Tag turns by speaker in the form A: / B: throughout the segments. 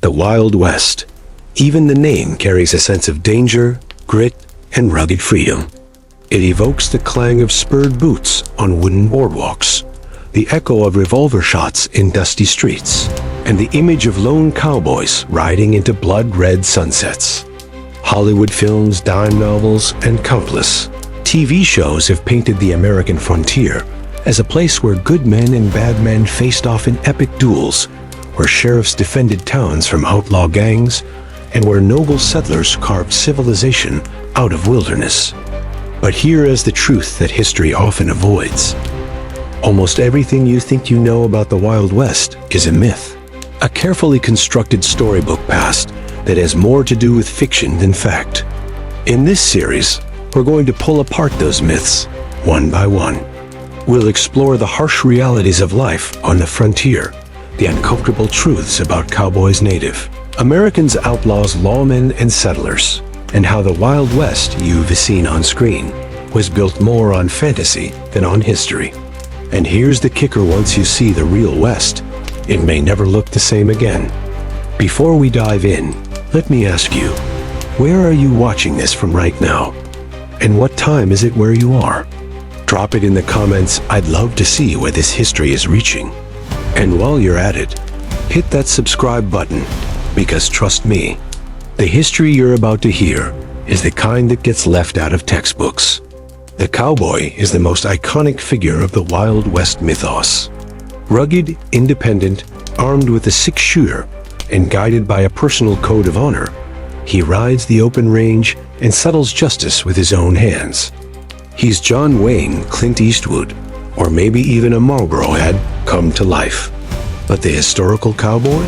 A: The Wild West. Even the name carries a sense of danger, grit, and rugged freedom. It evokes the clang of spurred boots on wooden boardwalks, the echo of revolver shots in dusty streets, and the image of lone cowboys riding into blood-red sunsets. Hollywood films, dime novels, and countless TV shows have painted the American frontier as a place where good men and bad men faced off in epic duels, where sheriffs defended towns from outlaw gangs, and where noble settlers carved civilization out of wilderness. But here is the truth that history often avoids. Almost everything you think you know about the Wild West is a myth, a carefully constructed storybook past that has more to do with fiction than fact. In this series, we're going to pull apart those myths, one by one. We'll explore the harsh realities of life on the frontier, the uncomfortable truths about cowboys native, Americans, outlaws, lawmen, and settlers, and how the Wild West you've seen on screen was built more on fantasy than on history. And here's the kicker: once you see the real West, it may never look the same again. Before we dive in, let me ask you, where are you watching this from right now? And what time is it where you are? Drop it in the comments. I'd love to see where this history is reaching. And while you're at it, hit that subscribe button, because trust me, the history you're about to hear is the kind that gets left out of textbooks. The cowboy is the most iconic figure of the Wild West mythos. Rugged, independent, armed with a six-shooter, and guided by a personal code of honor, he rides the open range and settles justice with his own hands. He's John Wayne, Clint Eastwood, or maybe even a Marlboro ad come to life. But the historical cowboy?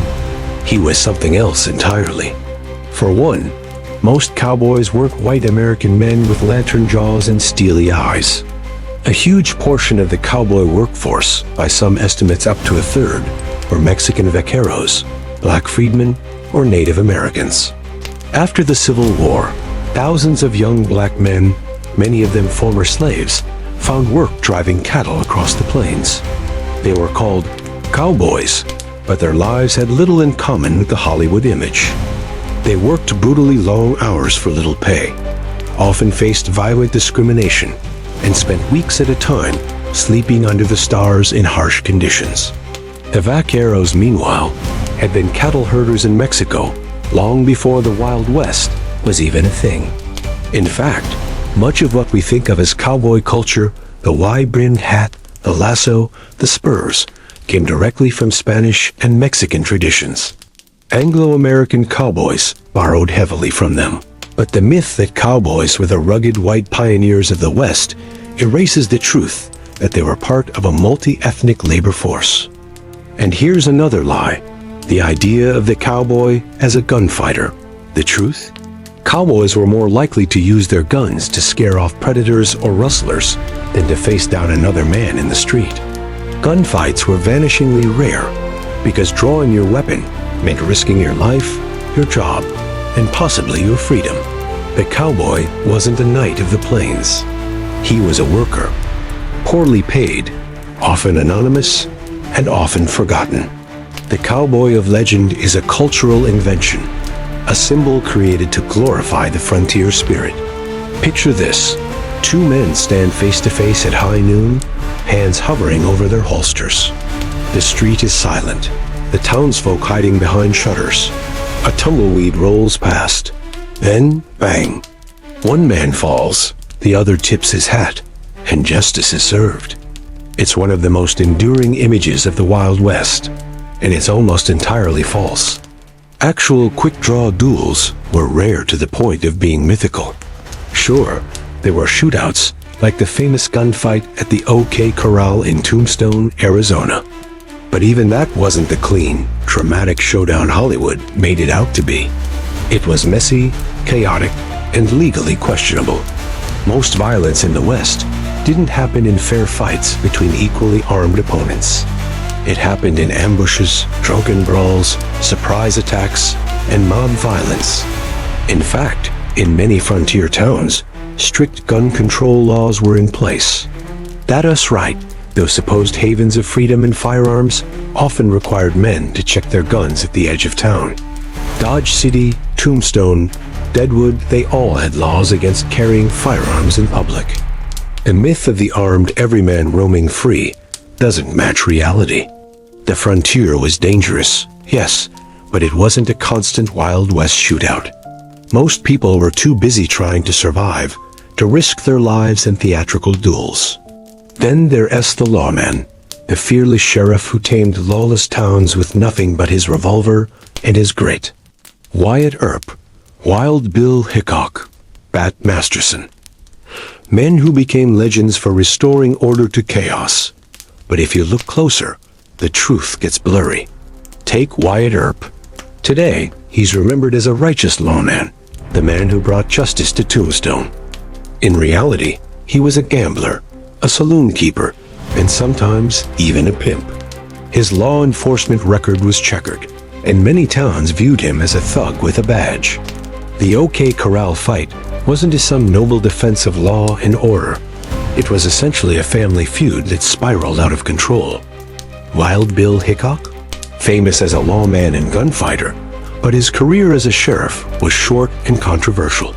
A: He was something else entirely. For one, most cowboys were white American men with lantern jaws and steely eyes. A huge portion of the cowboy workforce, by some estimates up to a third, were Mexican vaqueros, black freedmen, or Native Americans. After the Civil War, thousands of young black men, many of them former slaves, found work driving cattle across the plains. They were called cowboys, but their lives had little in common with the Hollywood image. They worked brutally long hours for little pay, often faced violent discrimination, and spent weeks at a time sleeping under the stars in harsh conditions. The vaqueros, meanwhile, had been cattle herders in Mexico long before the Wild West was even a thing. In fact, much of what we think of as cowboy culture, the wide-brimmed hat, the lasso, the spurs, came directly from Spanish and Mexican traditions. Anglo-American cowboys borrowed heavily from them. But the myth that cowboys were the rugged white pioneers of the West erases the truth that they were part of a multi-ethnic labor force. And here's another lie: the idea of the cowboy as a gunfighter. The truth? Cowboys were more likely to use their guns to scare off predators or rustlers than to face down another man in the street. Gunfights were vanishingly rare because drawing your weapon meant risking your life, your job, and possibly your freedom. The cowboy wasn't a knight of the plains. He was a worker, poorly paid, often anonymous, and often forgotten. The cowboy of legend is a cultural invention, a symbol created to glorify the frontier spirit. Picture this: two men stand face to face at high noon, hands hovering over their holsters. The street is silent, the townsfolk hiding behind shutters. A tumbleweed rolls past. Then, bang. One man falls, the other tips his hat, and justice is served. It's one of the most enduring images of the Wild West, and it's almost entirely false. Actual quick-draw duels were rare to the point of being mythical. Sure, there were shootouts, like the famous gunfight at the OK Corral in Tombstone, Arizona. But even that wasn't the clean, dramatic showdown Hollywood made it out to be. It was messy, chaotic, and legally questionable. Most violence in the West didn't happen in fair fights between equally armed opponents. It happened in ambushes, drunken brawls, surprise attacks, and mob violence. In fact, in many frontier towns, strict gun control laws were in place. That's right, those supposed havens of freedom and firearms often required men to check their guns at the edge of town. Dodge City, Tombstone, Deadwood, they all had laws against carrying firearms in public. The myth of the armed everyman roaming free doesn't match reality. The frontier was dangerous, yes, but it wasn't a constant Wild West shootout. Most people were too busy trying to survive to risk their lives in theatrical duels. Then there's the lawman, the fearless sheriff who tamed lawless towns with nothing but his revolver and his grit. Wyatt Earp, Wild Bill Hickok, Bat Masterson. Men who became legends for restoring order to chaos. But if you look closer, the truth gets blurry. Take Wyatt Earp. Today, he's remembered as a righteous lawman, the man who brought justice to Tombstone. In reality, he was a gambler, a saloon keeper, and sometimes even a pimp. His law enforcement record was checkered, and many towns viewed him as a thug with a badge. The OK Corral fight wasn't some noble defense of law and order. It was essentially a family feud that spiraled out of control. Wild Bill Hickok? Famous as a lawman and gunfighter, but his career as a sheriff was short and controversial.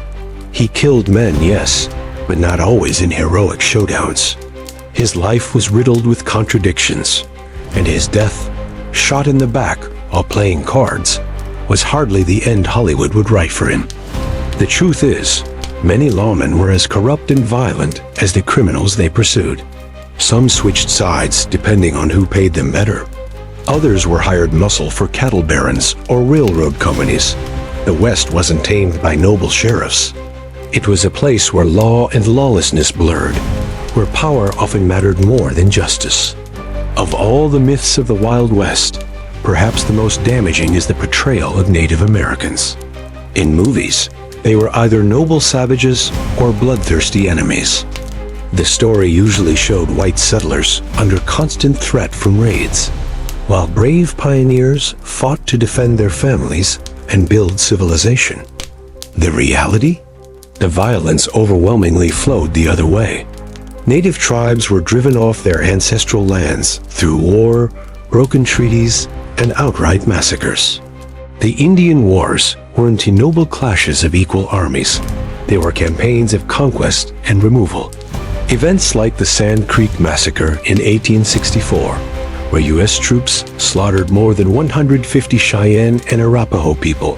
A: He killed men, yes, but not always in heroic showdowns. His life was riddled with contradictions, and his death, shot in the back while playing cards, was hardly the end Hollywood would write for him. The truth is, many lawmen were as corrupt and violent as the criminals they pursued. Some switched sides depending on who paid them better. Others were hired muscle for cattle barons or railroad companies. The West wasn't tamed by noble sheriffs. It was a place where law and lawlessness blurred, where power often mattered more than justice. Of all the myths of the Wild West, perhaps the most damaging is the portrayal of Native Americans. In movies, they were either noble savages or bloodthirsty enemies. The story usually showed white settlers under constant threat from raids, while brave pioneers fought to defend their families and build civilization. The reality? The violence overwhelmingly flowed the other way. Native tribes were driven off their ancestral lands through war, broken treaties, and outright massacres. The Indian Wars weren't noble clashes of equal armies. They were campaigns of conquest and removal. Events like the Sand Creek Massacre in 1864, where U.S. troops slaughtered more than 150 Cheyenne and Arapaho people.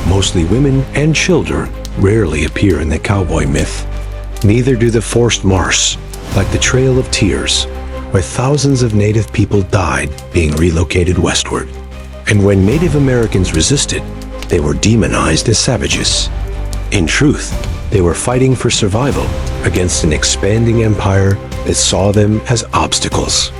A: Mostly women and children rarely appear in the cowboy myth. Neither do the forced marches, like the Trail of Tears, where thousands of Native people died being relocated westward. And when Native Americans resisted, they were demonized as savages. In truth, they were fighting for survival against an expanding empire that saw them as obstacles.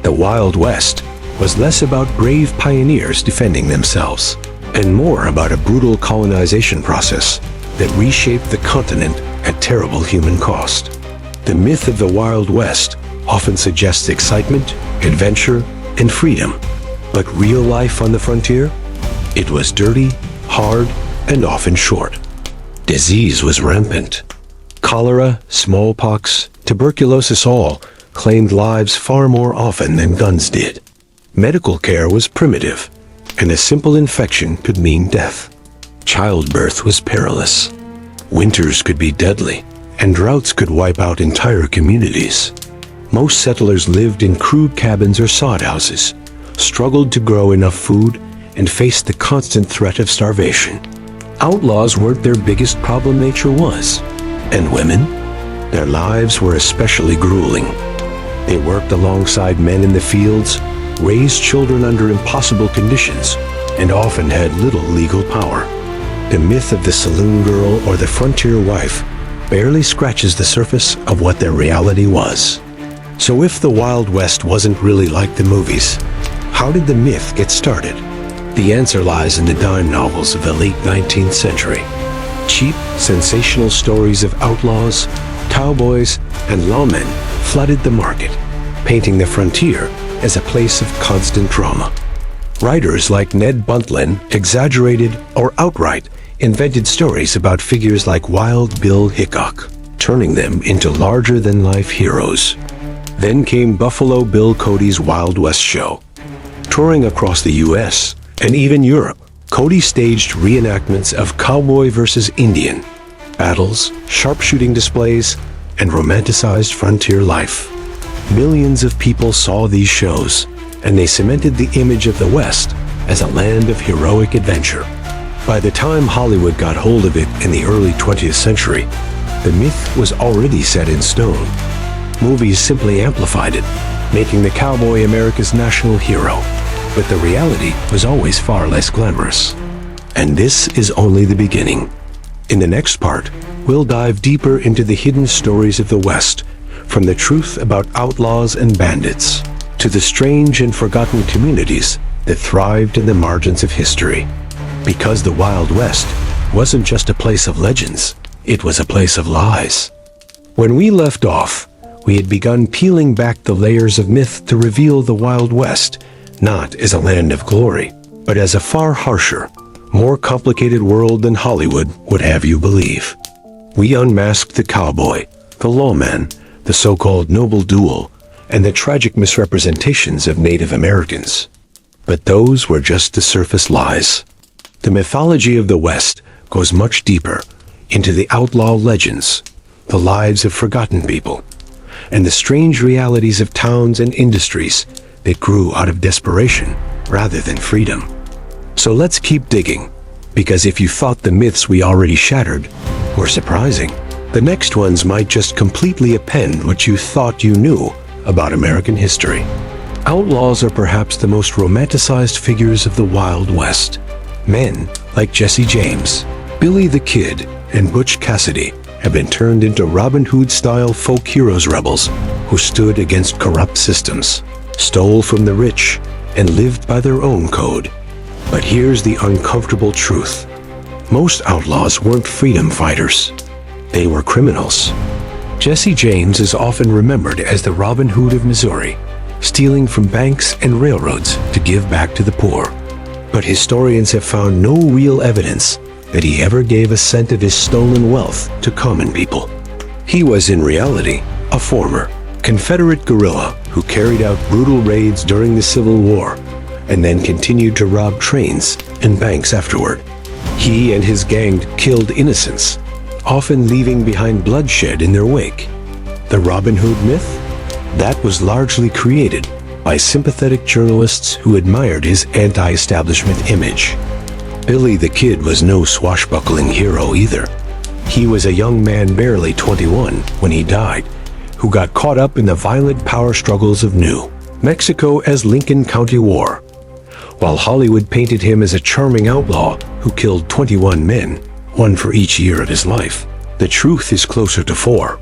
A: The Wild West was less about brave pioneers defending themselves, and more about a brutal colonization process that reshaped the continent at terrible human cost. The myth of the Wild West often suggests excitement, adventure, and freedom. But real life on the frontier? It was dirty, hard, and often short. Disease was rampant. Cholera, smallpox, tuberculosis all claimed lives far more often than guns did. Medical care was primitive, and a simple infection could mean death. Childbirth was perilous. Winters could be deadly, and droughts could wipe out entire communities. Most settlers lived in crude cabins or sod houses, struggled to grow enough food, and faced the constant threat of starvation. Outlaws weren't their biggest problem, nature was. And women? Their lives were especially grueling. They worked alongside men in the fields, raised children under impossible conditions, and often had little legal power. The myth of the saloon girl or the frontier wife barely scratches the surface of what their reality was. So if the Wild West wasn't really like the movies, how did the myth get started? The answer lies in the dime novels of the late 19th century. Cheap, sensational stories of outlaws, cowboys, and lawmen flooded the market, painting the frontier as a place of constant drama. Writers like Ned Buntlin exaggerated or outright invented stories about figures like Wild Bill Hickok, turning them into larger-than-life heroes. Then came Buffalo Bill Cody's Wild West show. Touring across the U.S. and even Europe, Cody staged reenactments of cowboy versus Indian, battles, sharpshooting displays, and romanticized frontier life. Millions of people saw these shows, and they cemented the image of the West as a land of heroic adventure. By the time Hollywood got hold of it in the early 20th century, the myth was already set in stone. Movies simply amplified it, making the cowboy America's national hero. But the reality was always far less glamorous. And this is only the beginning. In the next part, we'll dive deeper into the hidden stories of the West, from the truth about outlaws and bandits, to the strange and forgotten communities that thrived in the margins of history. Because the Wild West wasn't just a place of legends, it was a place of lies. When we left off, we had begun peeling back the layers of myth to reveal the Wild West, not as a land of glory, but as a far harsher, more complicated world than Hollywood would have you believe. We unmasked the cowboy, the lawman, the so-called noble duel, and the tragic misrepresentations of Native Americans. But those were just the surface lies. The mythology of the West goes much deeper into the outlaw legends, the lives of forgotten people, and the strange realities of towns and industries that grew out of desperation rather than freedom. So let's keep digging, because if you thought the myths we already shattered were surprising, the next ones might just completely append what you thought you knew about American history. Outlaws are perhaps the most romanticized figures of the Wild West. Men like Jesse James, Billy the Kid, and Butch Cassidy have been turned into Robin Hood-style folk heroes rebels who stood against corrupt systems, stole from the rich, and lived by their own code. But here's the uncomfortable truth. Most outlaws weren't freedom fighters. They were criminals. Jesse James is often remembered as the Robin Hood of Missouri, stealing from banks and railroads to give back to the poor. But historians have found no real evidence that he ever gave a cent of his stolen wealth to common people. He was in reality a former Confederate guerrilla who carried out brutal raids during the Civil War and then continued to rob trains and banks afterward. He and his gang killed innocents, often leaving behind bloodshed in their wake. The Robin Hood myth? That was largely created by sympathetic journalists who admired his anti-establishment image. Billy the Kid was no swashbuckling hero either. He was a young man barely 21 when he died, who got caught up in the violent power struggles of New Mexico as Lincoln County War. While Hollywood painted him as a charming outlaw who killed 21 men, one for each year of his life, the truth is closer to 4.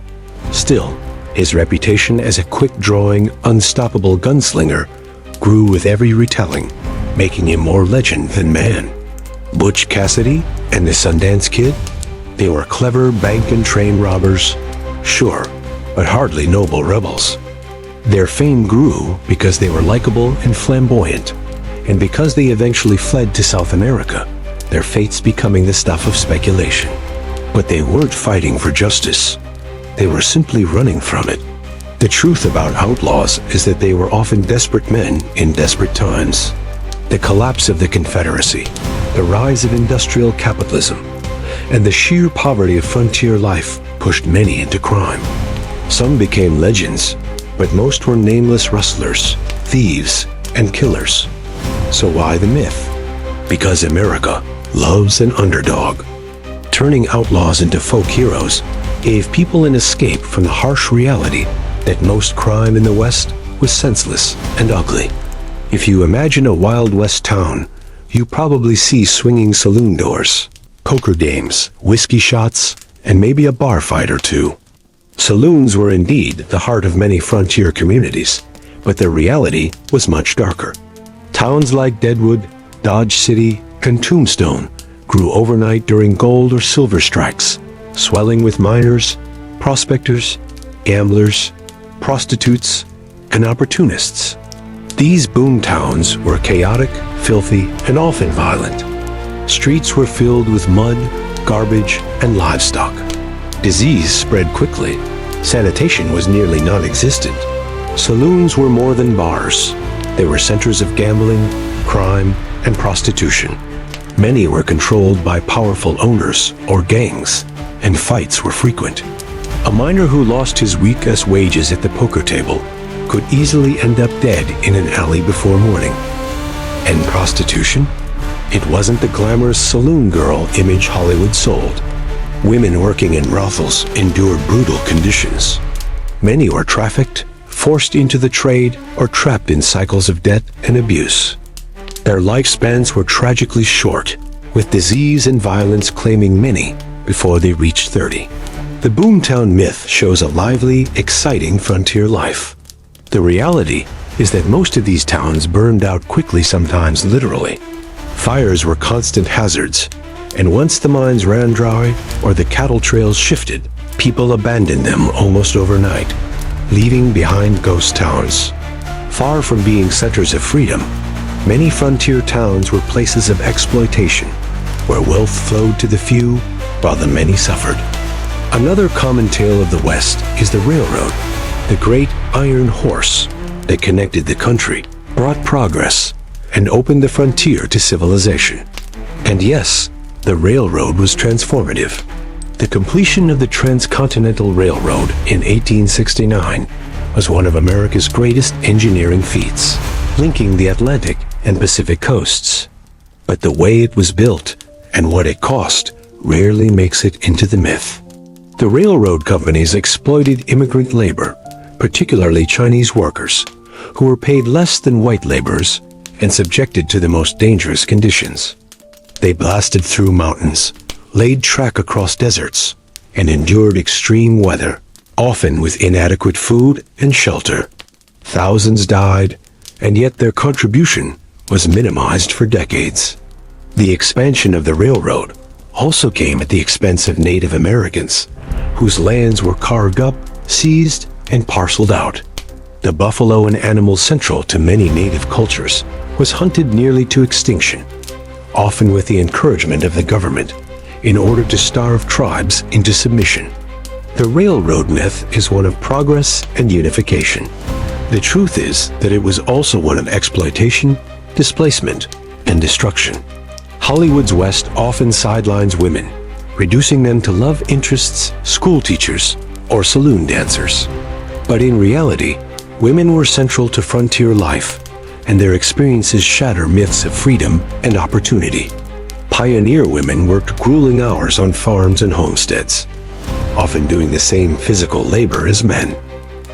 A: Still, his reputation as a quick-drawing, unstoppable gunslinger grew with every retelling, making him more legend than man. Butch Cassidy and the Sundance Kid? They were clever bank and train robbers, sure, but hardly noble rebels. Their fame grew because they were likable and flamboyant, and because they eventually fled to South America, their fates becoming the stuff of speculation. But they weren't fighting for justice. They were simply running from it. The truth about outlaws is that they were often desperate men in desperate times. The collapse of the Confederacy, the rise of industrial capitalism, and the sheer poverty of frontier life pushed many into crime. Some became legends, but most were nameless rustlers, thieves, and killers. So why the myth? Because America loves an underdog. Turning outlaws into folk heroes gave people an escape from the harsh reality that most crime in the West was senseless and ugly. If you imagine a Wild West town, you probably see swinging saloon doors, poker games, whiskey shots, and maybe a bar fight or two. Saloons were indeed the heart of many frontier communities, but the reality was much darker. Towns like Deadwood, Dodge City, and Tombstone grew overnight during gold or silver strikes, swelling with miners, prospectors, gamblers, prostitutes, and opportunists. These boom towns were chaotic, filthy, and often violent. Streets were filled with mud, garbage, and livestock. Disease spread quickly. Sanitation was nearly non-existent. Saloons were more than bars. They were centers of gambling, crime, and prostitution. Many were controlled by powerful owners or gangs, and fights were frequent. A miner who lost his week's wages at the poker table could easily end up dead in an alley before morning. And prostitution? It wasn't the glamorous saloon girl image Hollywood sold. Women working in brothels endured brutal conditions. Many were trafficked, forced into the trade, or trapped in cycles of debt and abuse. Their lifespans were tragically short, with disease and violence claiming many before they reached 30. The boomtown myth shows a lively, exciting frontier life. The reality is that most of these towns burned out quickly, sometimes literally. Fires were constant hazards, and once the mines ran dry or the cattle trails shifted, people abandoned them almost overnight, leaving behind ghost towns. Far from being centers of freedom, many frontier towns were places of exploitation, where wealth flowed to the few while the many suffered. Another common tale of the West is the railroad, the great iron horse that connected the country, brought progress, and opened the frontier to civilization. And yes, the railroad was transformative. The completion of the Transcontinental Railroad in 1869 was one of America's greatest engineering feats, linking the Atlantic and Pacific coasts. But the way it was built and what it cost rarely makes it into the myth. The railroad companies exploited immigrant labor, particularly Chinese workers, who were paid less than white laborers and subjected to the most dangerous conditions. They blasted through mountains, laid track across deserts, and endured extreme weather, often with inadequate food and shelter. Thousands died, and yet their contribution was minimized for decades. The expansion of the railroad also came at the expense of Native Americans, whose lands were carved up, seized, and parceled out. The buffalo, an animal central to many native cultures, was hunted nearly to extinction, often with the encouragement of the government, in order to starve tribes into submission. The railroad myth is one of progress and unification. The truth is that it was also one of exploitation, displacement, and destruction. Hollywood's West often sidelines women, reducing them to love interests, school teachers, or saloon dancers. But in reality, women were central to frontier life, and their experiences shatter myths of freedom and opportunity. Pioneer women worked grueling hours on farms and homesteads, often doing the same physical labor as men.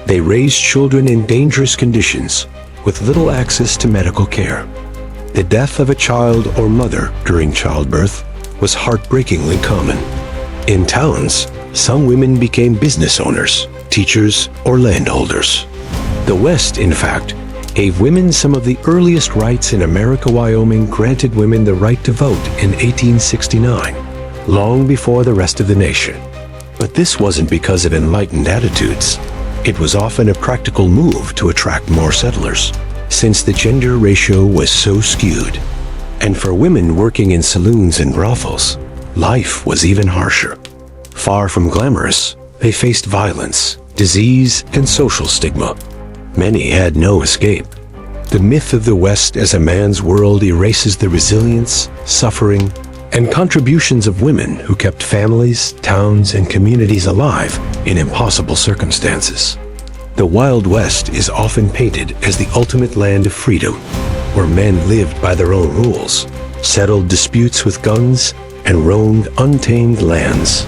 A: They raised children in dangerous conditions, with little access to medical care. The death of a child or mother during childbirth was heartbreakingly common. In towns, some women became business owners, teachers, or landholders. The West, in fact, gave women some of the earliest rights in America. Wyoming granted women the right to vote in 1869, long before the rest of the nation. But this wasn't because of enlightened attitudes. It was often a practical move to attract more settlers, since the gender ratio was so skewed. And for women working in saloons and brothels, life was even harsher. Far from glamorous, they faced violence, disease, and social stigma. Many had no escape. The myth of the West as a man's world erases the resilience, suffering, and contributions of women who kept families, towns, and communities alive in impossible circumstances. The Wild West is often painted as the ultimate land of freedom, where men lived by their own rules, settled disputes with guns, and roamed untamed lands.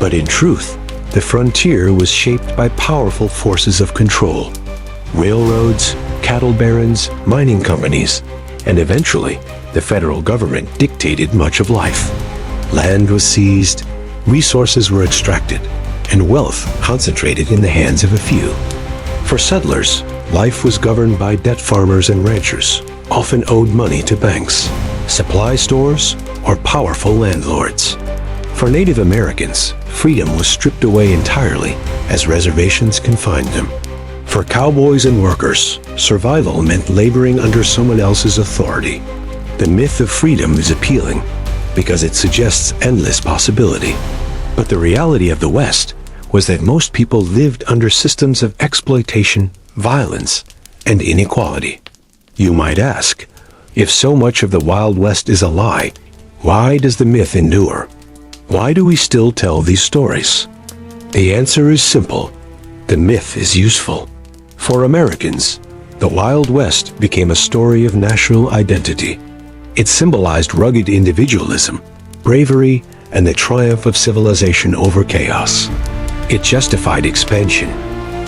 A: But in truth, the frontier was shaped by powerful forces of control: railroads, cattle barons, mining companies, and eventually, the federal government dictated much of life. Land was seized, resources were extracted, and wealth concentrated in the hands of a few. For settlers, life was governed by debt farmers and ranchers, often owed money to banks, supply stores, or powerful landlords. For Native Americans, freedom was stripped away entirely as reservations confined them. For cowboys and workers, survival meant laboring under someone else's authority. The myth of freedom is appealing because it suggests endless possibility. But the reality of the West was that most people lived under systems of exploitation, violence, and inequality. You might ask, if so much of the Wild West is a lie, Why does the myth endure? Why do we still tell these stories? The answer is simple. The myth is useful. For Americans, the Wild West became a story of national identity. It symbolized rugged individualism, bravery, and the triumph of civilization over chaos. It justified expansion,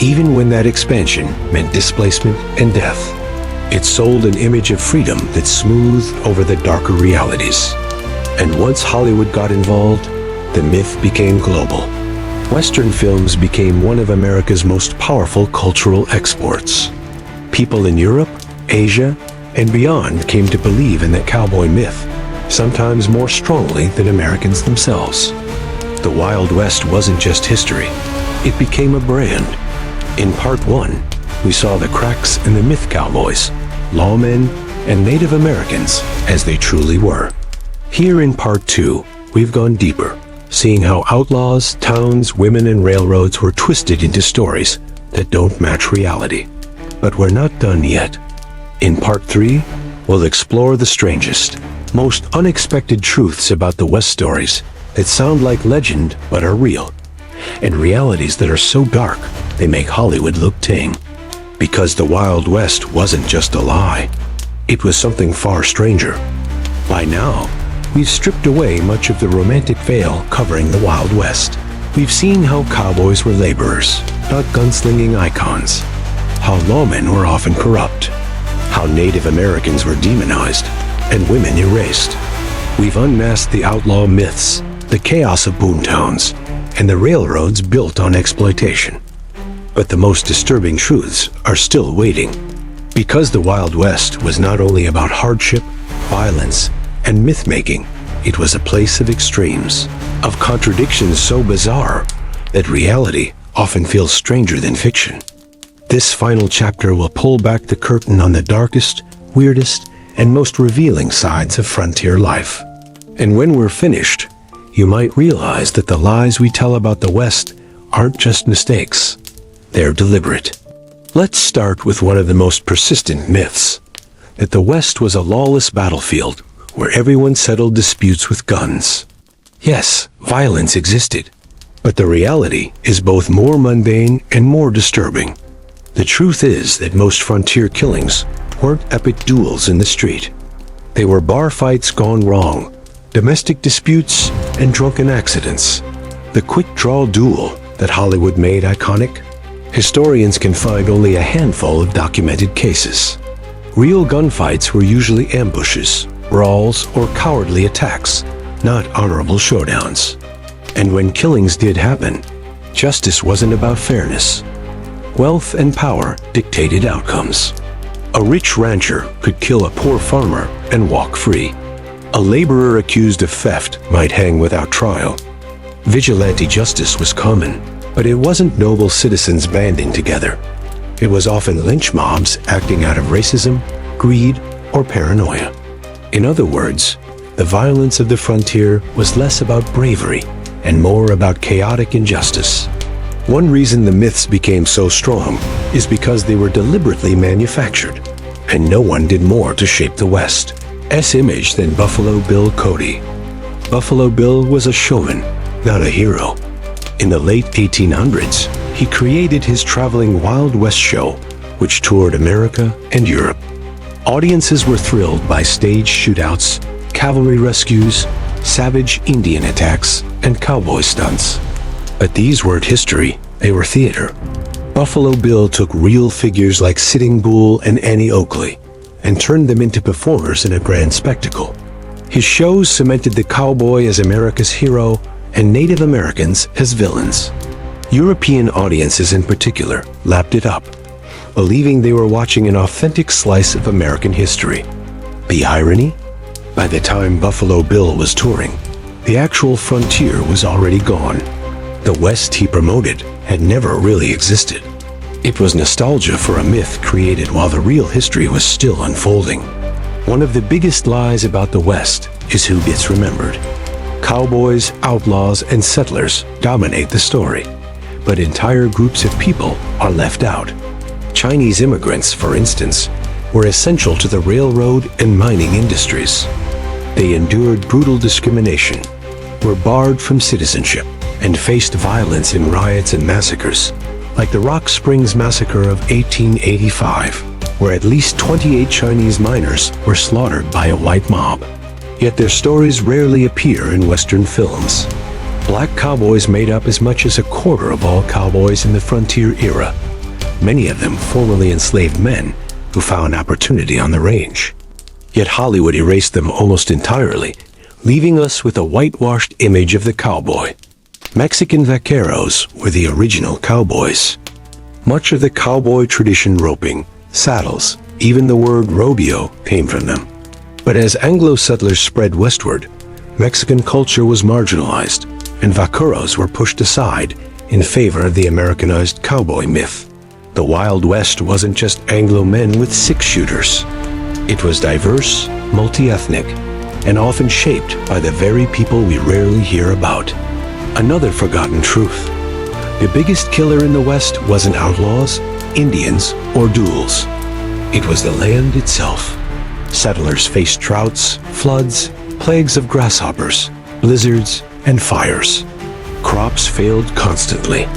A: even when that expansion meant displacement and death. It sold an image of freedom that smoothed over the darker realities. And once Hollywood got involved, the myth became global. Western films became one of America's most powerful cultural exports. People in Europe, Asia, and beyond came to believe in the cowboy myth, sometimes more strongly than Americans themselves. The Wild West wasn't just history, it became a brand. In Part 1, we saw the cracks in the myth cowboys, lawmen, and Native Americans as they truly were. Here in Part 2, we've gone deeper, seeing how outlaws, towns, women, and railroads were twisted into stories that don't match reality. But we're not done yet. In Part 3, we'll explore the strangest, most unexpected truths about the West stories that sound like legend but are real, and realities that are so dark they make Hollywood look tame. Because the Wild West wasn't just a lie, it was something far stranger. By now, we've stripped away much of the romantic veil covering the Wild West. We've seen how cowboys were laborers, not gunslinging icons, how lawmen were often corrupt, how Native Americans were demonized, and women erased. We've unmasked the outlaw myths, the chaos of boontowns, and the railroads built on exploitation. But the most disturbing truths are still waiting. Because the Wild West was not only about hardship, violence, and myth-making, it was a place of extremes, of contradictions so bizarre that reality often feels stranger than fiction. This final chapter will pull back the curtain on the darkest, weirdest, and most revealing sides of frontier life. And when we're finished, you might realize that the lies we tell about the West aren't just mistakes. They're deliberate. Let's start with one of the most persistent myths, that the West was a lawless battlefield where everyone settled disputes with guns. Yes, violence existed, but the reality is both more mundane and more disturbing. The truth is that most frontier killings weren't epic duels in the street. They were bar fights gone wrong, domestic disputes, and drunken accidents. The quick-draw duel that Hollywood made iconic? Historians can find only a handful of documented cases. Real gunfights were usually ambushes, brawls, or cowardly attacks, not honorable showdowns. And when killings did happen, justice wasn't about fairness. Wealth and power dictated outcomes. A rich rancher could kill a poor farmer and walk free. A laborer accused of theft might hang without trial. Vigilante justice was common, but it wasn't noble citizens banding together. It was often lynch mobs acting out of racism, greed, or paranoia. In other words, the violence of the frontier was less about bravery and more about chaotic injustice. One reason the myths became so strong is because they were deliberately manufactured, and no one did more to shape the West's image than Buffalo Bill Cody. Buffalo Bill was a showman, not a hero. In the late 1800s, he created his traveling Wild West show, which toured America and Europe. Audiences were thrilled by stage shootouts, cavalry rescues, savage Indian attacks, and cowboy stunts. But these weren't history, they were theater. Buffalo Bill took real figures like Sitting Bull and Annie Oakley and turned them into performers in a grand spectacle. His shows cemented the cowboy as America's hero and Native Americans as villains. European audiences in particular lapped it up, believing they were watching an authentic slice of American history. The irony? By the time Buffalo Bill was touring, the actual frontier was already gone. The West he promoted had never really existed. It was nostalgia for a myth created while the real history was still unfolding. One of the biggest lies about the West is who gets remembered. Cowboys, outlaws, and settlers dominate the story, but entire groups of people are left out. Chinese immigrants, for instance, were essential to the railroad and mining industries. They endured brutal discrimination, were barred from citizenship, and faced violence in riots and massacres, like the Rock Springs Massacre of 1885, where at least 28 Chinese miners were slaughtered by a white mob. Yet their stories rarely appear in Western films. Black cowboys made up as much as a quarter of all cowboys in the frontier era, many of them formerly enslaved men who found opportunity on the range. Yet Hollywood erased them almost entirely, leaving us with a whitewashed image of the cowboy. Mexican vaqueros were the original cowboys. Much of the cowboy tradition, roping, saddles, even the word rodeo came from them. But as Anglo settlers spread westward, Mexican culture was marginalized, and vaqueros were pushed aside in favor of the Americanized cowboy myth. The Wild West wasn't just Anglo men with six-shooters. It was diverse, multi-ethnic, and often shaped by the very people we rarely hear about. Another forgotten truth: the biggest killer in the West wasn't outlaws, Indians, or duels. It was the land itself. Settlers faced droughts, floods, plagues of grasshoppers, blizzards, and fires. Crops failed constantly.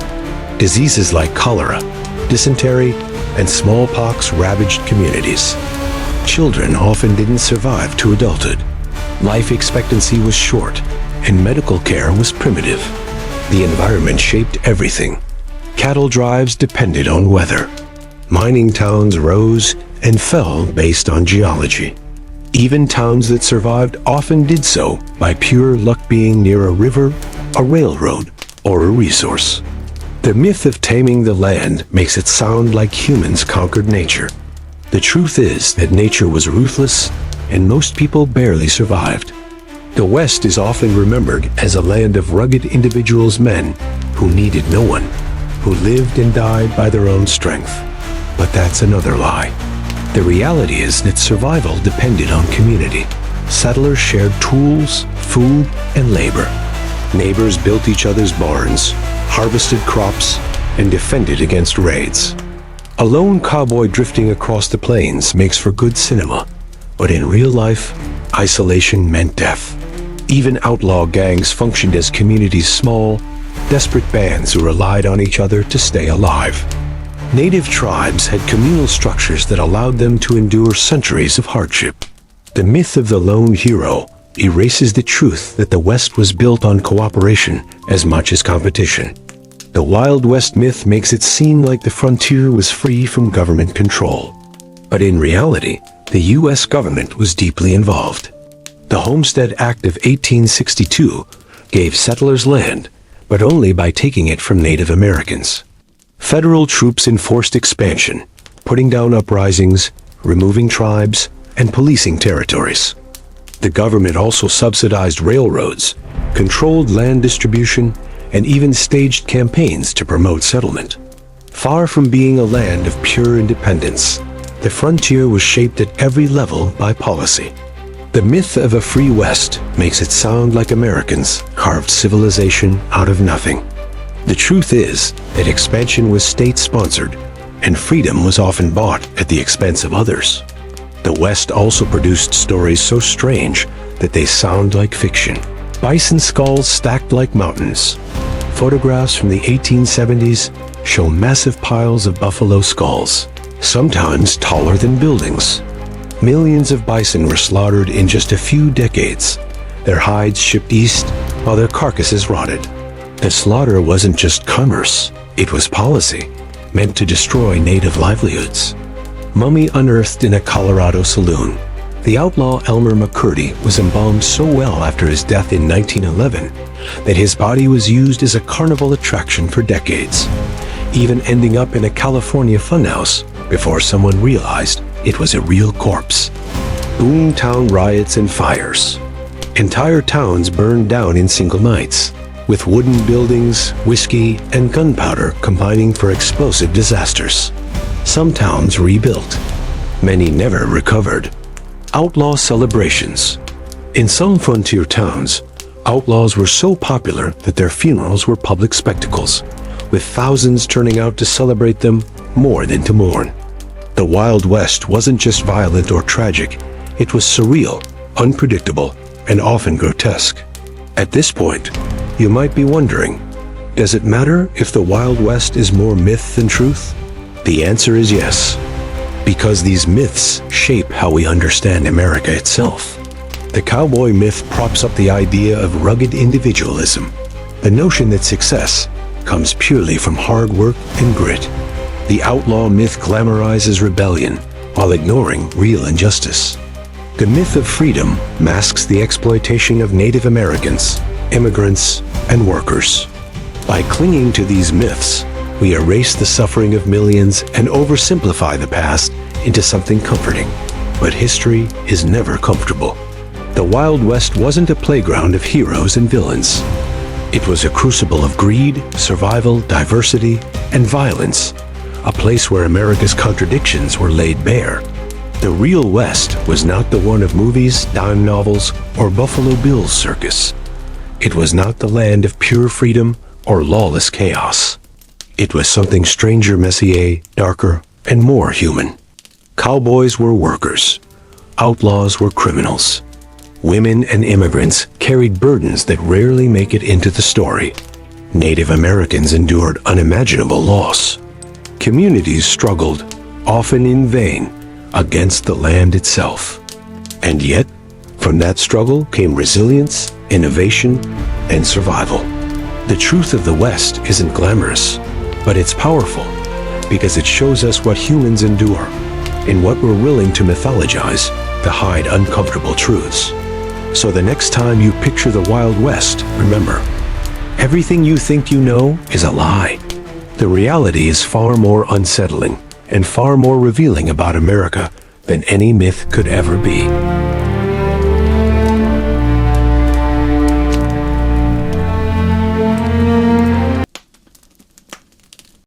A: Diseases like cholera, dysentery, and smallpox ravaged communities. Children often didn't survive to adulthood. Life expectancy was short, and medical care was primitive. The environment shaped everything. Cattle drives depended on weather. Mining towns rose and fell based on geology. Even towns that survived often did so by pure luck, being near a river, a railroad, or a resource. The myth of taming the land makes it sound like humans conquered nature. The truth is that nature was ruthless, and most people barely survived. The West is often remembered as a land of rugged individuals, men who needed no one, who lived and died by their own strength. But that's another lie. The reality is that survival depended on community. Settlers shared tools, food, and labor. Neighbors built each other's barns, harvested crops, and defended against raids. A lone cowboy drifting across the plains makes for good cinema, but in real life, isolation meant death. Even outlaw gangs functioned as communities, small, desperate bands who relied on each other to stay alive. Native tribes had communal structures that allowed them to endure centuries of hardship. The myth of the lone hero erases the truth that the West was built on cooperation as much as competition. The Wild West myth makes it seem like the frontier was free from government control. But in reality, the U.S. government was deeply involved. The Homestead Act of 1862 gave settlers land, but only by taking it from Native Americans. Federal troops enforced expansion, putting down uprisings, removing tribes, and policing territories. The government also subsidized railroads, controlled land distribution, and even staged campaigns to promote settlement. Far from being a land of pure independence, the frontier was shaped at every level by policy. The myth of a free West makes it sound like Americans carved civilization out of nothing. The truth is that expansion was state-sponsored, and freedom was often bought at the expense of others. The West also produced stories so strange that they sound like fiction. Bison skulls stacked like mountains. Photographs from the 1870s show massive piles of buffalo skulls, sometimes taller than buildings. Millions of bison were slaughtered in just a few decades, their hides shipped east while their carcasses rotted. The slaughter wasn't just commerce, it was policy, meant to destroy native livelihoods. Mummy unearthed in a Colorado saloon. The outlaw Elmer McCurdy was embalmed so well after his death in 1911 that his body was used as a carnival attraction for decades, even ending up in a California funhouse before someone realized it was a real corpse. Boomtown riots and fires. Entire towns burned down in single nights, with wooden buildings, whiskey, and gunpowder combining for explosive disasters. Some towns rebuilt. Many never recovered. Outlaw celebrations. In some frontier towns, outlaws were so popular that their funerals were public spectacles, with thousands turning out to celebrate them more than to mourn. The Wild West wasn't just violent or tragic, it was surreal, unpredictable, and often grotesque. At this point, you might be wondering, does it matter if the Wild West is more myth than truth? The answer is yes, because these myths shape how we understand America itself. The cowboy myth props up the idea of rugged individualism, the notion that success comes purely from hard work and grit. The outlaw myth glamorizes rebellion while ignoring real injustice. The myth of freedom masks the exploitation of Native Americans, immigrants, and workers. By clinging to these myths, we erase the suffering of millions and oversimplify the past into something comforting. But history is never comfortable. The Wild West wasn't a playground of heroes and villains. It was a crucible of greed, survival, diversity, and violence, a place where America's contradictions were laid bare. The real West was not the one of movies, dime novels, or Buffalo Bill's circus. It was not the land of pure freedom or lawless chaos. It was something stranger, messier, darker, and more human. Cowboys were workers. Outlaws were criminals. Women and immigrants carried burdens that rarely make it into the story. Native Americans endured unimaginable loss. Communities struggled, often in vain, against the land itself. And yet, from that struggle came resilience, innovation, and survival. The truth of the West isn't glamorous, but it's powerful because it shows us what humans endure and what we're willing to mythologize to hide uncomfortable truths. So the next time you picture the Wild West, remember, everything you think you know is a lie. The reality is far more unsettling and far more revealing about America than any myth could ever be.